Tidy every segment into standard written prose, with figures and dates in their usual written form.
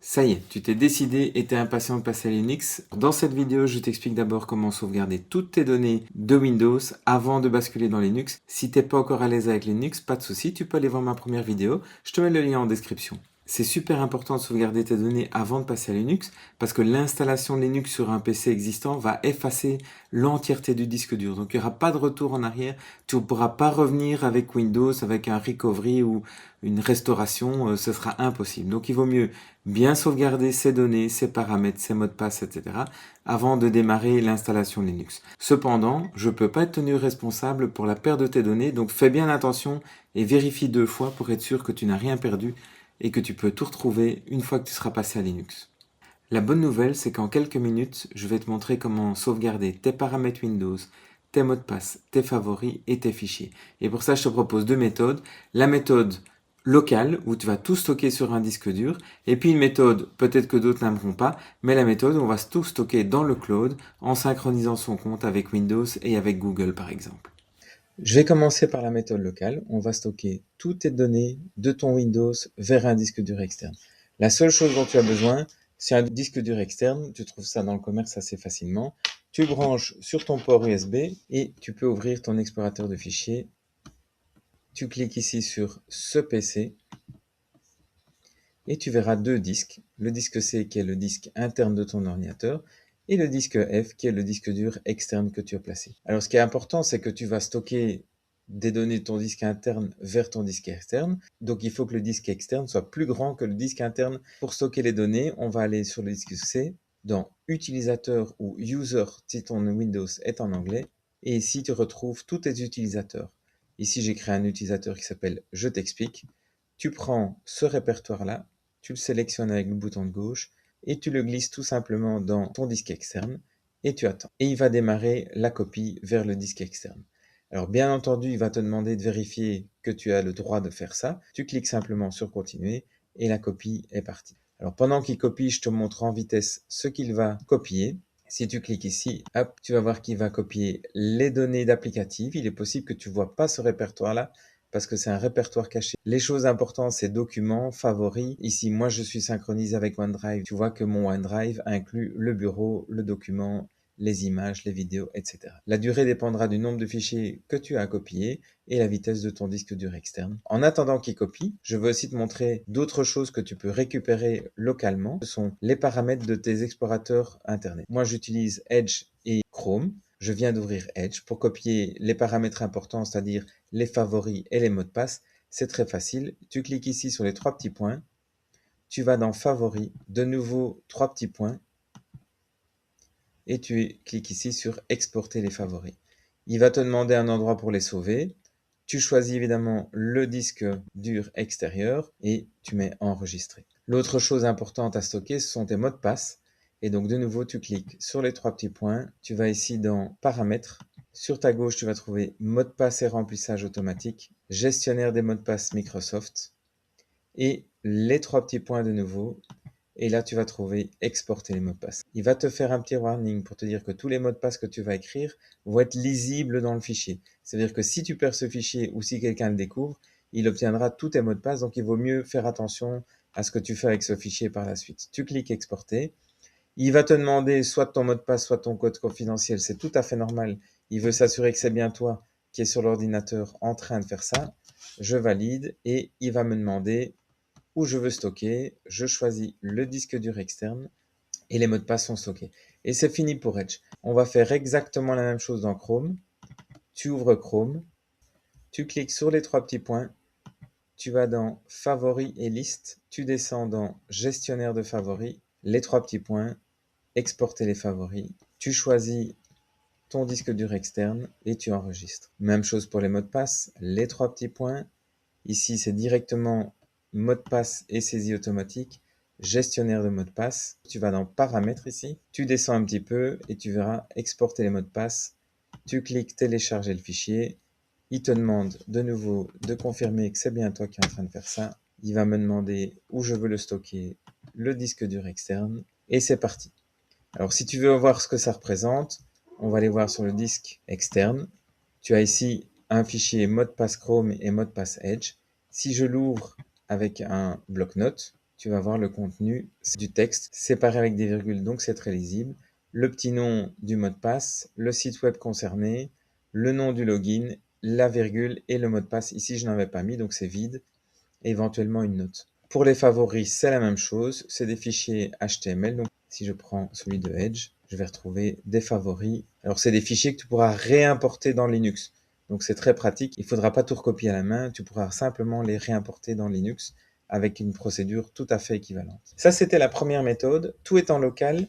Ça y est, tu t'es décidé et t'es impatient de passer à Linux. Dans cette vidéo, je t'explique d'abord comment sauvegarder toutes tes données de Windows avant de basculer dans Linux. Si t'es pas encore à l'aise avec Linux, pas de souci, tu peux aller voir ma première vidéo. Je te mets le lien en description. C'est super important de sauvegarder tes données avant de passer à Linux parce que l'installation de Linux sur un PC existant va effacer l'entièreté du disque dur. Donc il n'y aura pas de retour en arrière. Tu ne pourras pas revenir avec Windows, avec un recovery ou une restauration. Ce sera impossible. Donc il vaut mieux bien sauvegarder ses données, ses paramètres, ses mots de passe, etc. avant de démarrer l'installation Linux. Cependant, je ne peux pas être tenu responsable pour la perte de tes données, donc fais bien attention et vérifie 2 fois pour être sûr que tu n'as rien perdu et que tu peux tout retrouver une fois que tu seras passé à Linux. La bonne nouvelle, c'est qu'en quelques minutes, je vais te montrer comment sauvegarder tes paramètres Windows, tes mots de passe, tes favoris et tes fichiers. Et pour ça, je te propose 2 méthodes. La méthode locale, où tu vas tout stocker sur un disque dur, et puis une méthode, peut-être que d'autres n'aimeront pas, mais la méthode où on va tout stocker dans le cloud en synchronisant son compte avec Windows et avec Google par exemple. Je vais commencer par la méthode locale. On va stocker toutes tes données de ton Windows vers un disque dur externe. La seule chose dont tu as besoin, c'est un disque dur externe. Tu trouves ça dans le commerce assez facilement. Tu branches sur ton port USB et tu peux ouvrir ton explorateur de fichiers. Tu cliques ici sur ce PC et tu verras 2 disques. Le disque C qui est le disque interne de ton ordinateur et le disque F qui est le disque dur externe que tu as placé. Alors ce qui est important, c'est que tu vas stocker des données de ton disque interne vers ton disque externe. Donc il faut que le disque externe soit plus grand que le disque interne. Pour stocker les données, on va aller sur le disque C, dans Utilisateur ou User si ton Windows est en anglais. Et ici, tu retrouves tous tes utilisateurs. Ici, j'ai créé un utilisateur qui s'appelle Je t'explique. Tu prends ce répertoire-là, tu le sélectionnes avec le bouton de gauche et tu le glisses tout simplement dans ton disque externe et tu attends. Et il va démarrer la copie vers le disque externe. Alors bien entendu, il va te demander de vérifier que tu as le droit de faire ça. Tu cliques simplement sur continuer et la copie est partie. Alors pendant qu'il copie, je te montre en vitesse ce qu'il va copier. Si tu cliques ici, hop, tu vas voir qu'il va copier les données d'applicatifs. Il est possible que tu ne vois pas ce répertoire-là parce que c'est un répertoire caché. Les choses importantes, c'est documents, favoris. Ici, moi, je suis synchronisé avec OneDrive. Tu vois que mon OneDrive inclut le bureau, le document, les images, les vidéos, etc. La durée dépendra du nombre de fichiers que tu as copiés et la vitesse de ton disque dur externe. En attendant qu'il copie, je veux aussi te montrer d'autres choses que tu peux récupérer localement. Ce sont les paramètres de tes explorateurs Internet. Moi, j'utilise Edge et Chrome. Je viens d'ouvrir Edge pour copier les paramètres importants, c'est-à-dire les favoris et les mots de passe. C'est très facile. Tu cliques ici sur les 3 petits points. Tu vas dans Favoris, de nouveau 3 petits points. Et tu cliques ici sur Exporter les favoris. Il va te demander un endroit pour les sauver. Tu choisis évidemment le disque dur extérieur et tu mets Enregistrer. L'autre chose importante à stocker, ce sont tes mots de passe. Et donc de nouveau, tu cliques sur les 3 petits points. Tu vas ici dans Paramètres. Sur ta gauche, tu vas trouver Mot de passe et remplissage automatique, Gestionnaire des mots de passe Microsoft. Et les 3 petits points de nouveau. Et là, tu vas trouver exporter les mots de passe. Il va te faire un petit warning pour te dire que tous les mots de passe que tu vas écrire vont être lisibles dans le fichier. C'est-à-dire que si tu perds ce fichier ou si quelqu'un le découvre, il obtiendra tous tes mots de passe. Donc, il vaut mieux faire attention à ce que tu fais avec ce fichier par la suite. Tu cliques exporter. Il va te demander soit ton mot de passe, soit ton code confidentiel. C'est tout à fait normal. Il veut s'assurer que c'est bien toi qui es sur l'ordinateur en train de faire ça. Je valide et il va me demander où je veux stocker, je choisis le disque dur externe et les mots de passe sont stockés. Et c'est fini pour Edge. On va faire exactement la même chose dans Chrome. Tu ouvres Chrome, tu cliques sur les 3 petits points, tu vas dans Favoris et Liste, tu descends dans Gestionnaire de favoris, les 3 petits points, Exporter les favoris, tu choisis ton disque dur externe et tu enregistres. Même chose pour les mots de passe, les 3 petits points. Ici, c'est directement mot de passe et saisie automatique, gestionnaire de mot de passe. Tu vas dans Paramètres ici, tu descends un petit peu et tu verras exporter les mots de passe. Tu cliques télécharger le fichier. Il te demande de nouveau de confirmer que c'est bien toi qui es en train de faire ça. Il va me demander où je veux le stocker, le disque dur externe et c'est parti. Alors si tu veux voir ce que ça représente, on va aller voir sur le disque externe. Tu as ici un fichier mot de passe Chrome et mot de passe Edge. Si je l'ouvre avec un bloc-notes, tu vas voir le contenu du texte séparé avec des virgules, donc c'est très lisible. Le petit nom du mot de passe, le site web concerné, le nom du login, la virgule et le mot de passe. Ici, je n'en avais pas mis, donc c'est vide. Et éventuellement une note. Pour les favoris, c'est la même chose. C'est des fichiers HTML. Donc, si je prends celui de Edge, je vais retrouver des favoris. Alors, c'est des fichiers que tu pourras réimporter dans Linux. Donc, c'est très pratique. Il ne faudra pas tout recopier à la main. Tu pourras simplement les réimporter dans Linux avec une procédure tout à fait équivalente. Ça, c'était la première méthode. Tout est en local.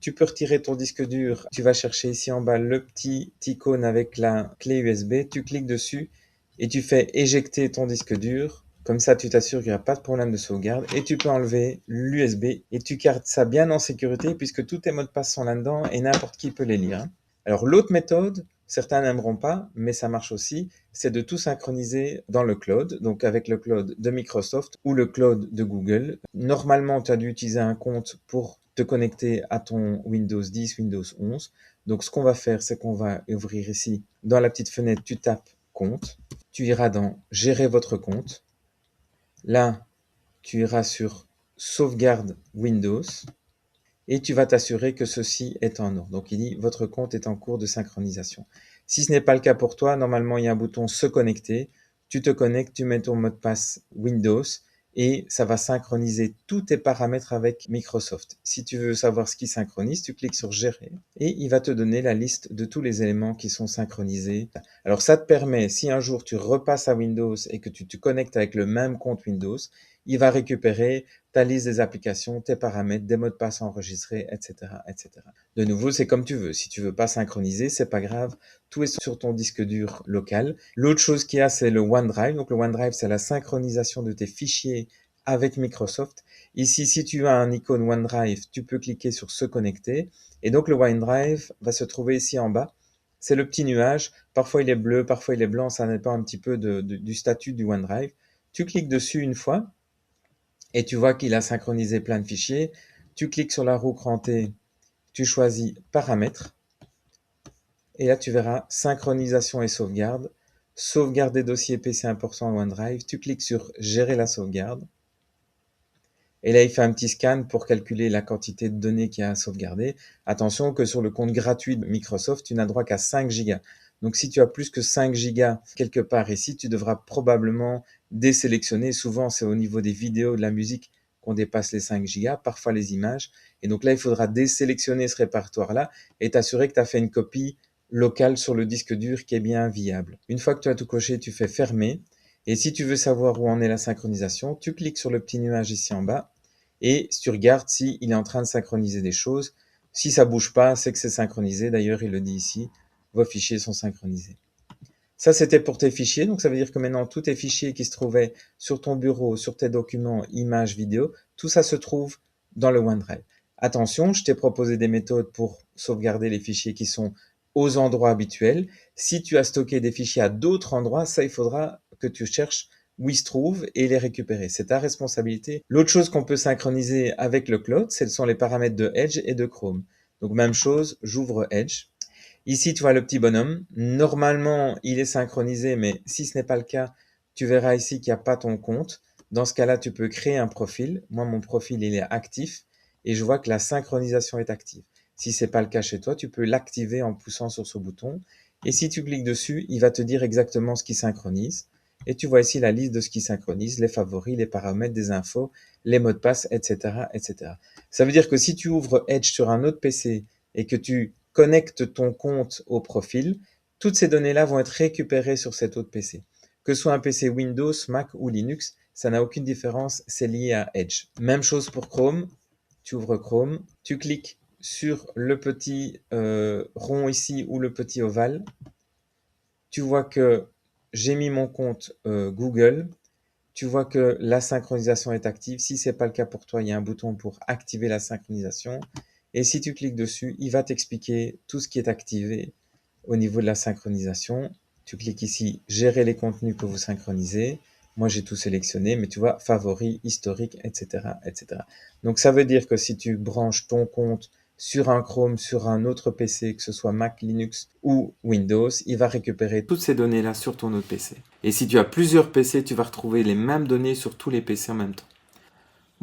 Tu peux retirer ton disque dur. Tu vas chercher ici en bas le petit icône avec la clé USB. Tu cliques dessus et tu fais éjecter ton disque dur. Comme ça, tu t'assures qu'il n'y a pas de problème de sauvegarde et tu peux enlever l'USB et tu gardes ça bien en sécurité puisque tous tes mots de passe sont là-dedans et n'importe qui peut les lire. Alors l'autre méthode, certains n'aimeront pas, mais ça marche aussi, c'est de tout synchroniser dans le cloud, donc avec le cloud de Microsoft ou le cloud de Google. Normalement, tu as dû utiliser un compte pour te connecter à ton Windows 10, Windows 11. Donc ce qu'on va faire, c'est qu'on va ouvrir ici, dans la petite fenêtre, tu tapes compte, tu iras dans gérer votre compte. Là, tu iras sur sauvegarde Windows et tu vas t'assurer que ceci est en ordre. Donc, il dit votre compte est en cours de synchronisation. Si ce n'est pas le cas pour toi, normalement, il y a un bouton se connecter. Tu te connectes, tu mets ton mot de passe Windows et ça va synchroniser tous tes paramètres avec Microsoft. Si tu veux savoir ce qui synchronise, tu cliques sur gérer et il va te donner la liste de tous les éléments qui sont synchronisés. Alors, ça te permet, si un jour tu repasses à Windows et que tu te connectes avec le même compte Windows, il va récupérer ta liste des applications, tes paramètres, des mots de passe enregistrés, etc., etc. De nouveau, c'est comme tu veux. Si tu veux pas synchroniser, c'est pas grave. Tout est sur ton disque dur local. L'autre chose qu'il y a, c'est le OneDrive. Donc, le OneDrive, c'est la synchronisation de tes fichiers avec Microsoft. Ici, si tu as un icône OneDrive, tu peux cliquer sur se connecter. Et donc, le OneDrive va se trouver ici en bas. C'est le petit nuage. Parfois, il est bleu, parfois, il est blanc. Ça dépend un petit peu du statut du OneDrive. Tu cliques dessus une fois et tu vois qu'il a synchronisé plein de fichiers. Tu cliques sur la roue crantée, tu choisis paramètres, et là tu verras synchronisation et sauvegarde, sauvegarde des dossiers PC importants en OneDrive, tu cliques sur gérer la sauvegarde, et là il fait un petit scan pour calculer la quantité de données qu'il y a à sauvegarder. Attention que sur le compte gratuit de Microsoft, tu n'as droit qu'à 5 gigas. Donc si tu as plus que 5 gigas quelque part ici, tu devras probablement désélectionner. Souvent c'est au niveau des vidéos, de la musique qu'on dépasse les 5 gigas, parfois les images. Et donc là, il faudra désélectionner ce répertoire-là et t'assurer que tu as fait une copie locale sur le disque dur qui est bien viable. Une fois que tu as tout coché, tu fais fermer. Et si tu veux savoir où en est la synchronisation, tu cliques sur le petit nuage ici en bas et tu regardes si il est en train de synchroniser des choses. Si ça bouge pas, c'est que c'est synchronisé. D'ailleurs, il le dit ici, vos fichiers sont synchronisés. Ça, c'était pour tes fichiers. Donc, ça veut dire que maintenant, tous tes fichiers qui se trouvaient sur ton bureau, sur tes documents, images, vidéos, tout ça se trouve dans le OneDrive. Attention, je t'ai proposé des méthodes pour sauvegarder les fichiers qui sont aux endroits habituels. Si tu as stocké des fichiers à d'autres endroits, ça, il faudra que tu cherches où ils se trouvent et les récupérer. C'est ta responsabilité. L'autre chose qu'on peut synchroniser avec le cloud, ce sont les paramètres de Edge et de Chrome. Donc, même chose, j'ouvre Edge. Ici, tu vois le petit bonhomme. Normalement, il est synchronisé, mais si ce n'est pas le cas, tu verras ici qu'il n'y a pas ton compte. Dans ce cas-là, tu peux créer un profil. Moi, mon profil, il est actif et je vois que la synchronisation est active. Si ce n'est pas le cas chez toi, tu peux l'activer en poussant sur ce bouton. Et si tu cliques dessus, il va te dire exactement ce qui synchronise. Et tu vois ici la liste de ce qui synchronise, les favoris, les paramètres, des infos, les mots de passe, etc., etc. Ça veut dire que si tu ouvres Edge sur un autre PC et que tu connectes ton compte au profil, toutes ces données-là vont être récupérées sur cet autre PC. Que ce soit un PC Windows, Mac ou Linux, ça n'a aucune différence, c'est lié à Edge. Même chose pour Chrome, tu ouvres Chrome, tu cliques sur le petit rond ici ou le petit ovale, tu vois que j'ai mis mon compte Google, tu vois que la synchronisation est active. Si ce n'est pas le cas pour toi, il y a un bouton pour activer la synchronisation. Et si tu cliques dessus, il va t'expliquer tout ce qui est activé au niveau de la synchronisation. Tu cliques ici, gérer les contenus que vous synchronisez. Moi, j'ai tout sélectionné, mais tu vois, favoris, historique, etc., etc. Donc, ça veut dire que si tu branches ton compte sur un Chrome, sur un autre PC, que ce soit Mac, Linux ou Windows, il va récupérer toutes ces données-là sur ton autre PC. Et si tu as plusieurs PC, tu vas retrouver les mêmes données sur tous les PC en même temps.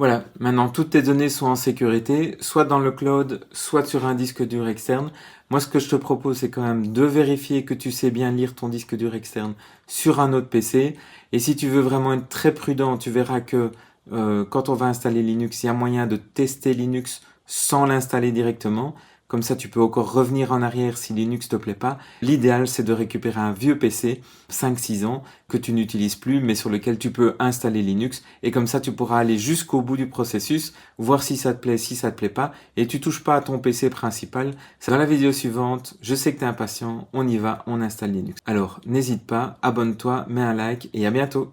Voilà, maintenant toutes tes données sont en sécurité, soit dans le cloud, soit sur un disque dur externe. Moi, ce que je te propose, c'est quand même de vérifier que tu sais bien lire ton disque dur externe sur un autre PC. Et si tu veux vraiment être très prudent, tu verras que quand on va installer Linux, il y a moyen de tester Linux sans l'installer directement. Comme ça, tu peux encore revenir en arrière si Linux te plaît pas. L'idéal, c'est de récupérer un vieux PC, 5-6 ans, que tu n'utilises plus, mais sur lequel tu peux installer Linux. Et comme ça, tu pourras aller jusqu'au bout du processus, voir si ça te plaît, si ça te plaît pas. Et tu touches pas à ton PC principal. C'est dans la vidéo suivante. Je sais que tu es impatient. On y va, on installe Linux. Alors, n'hésite pas, abonne-toi, mets un like et à bientôt.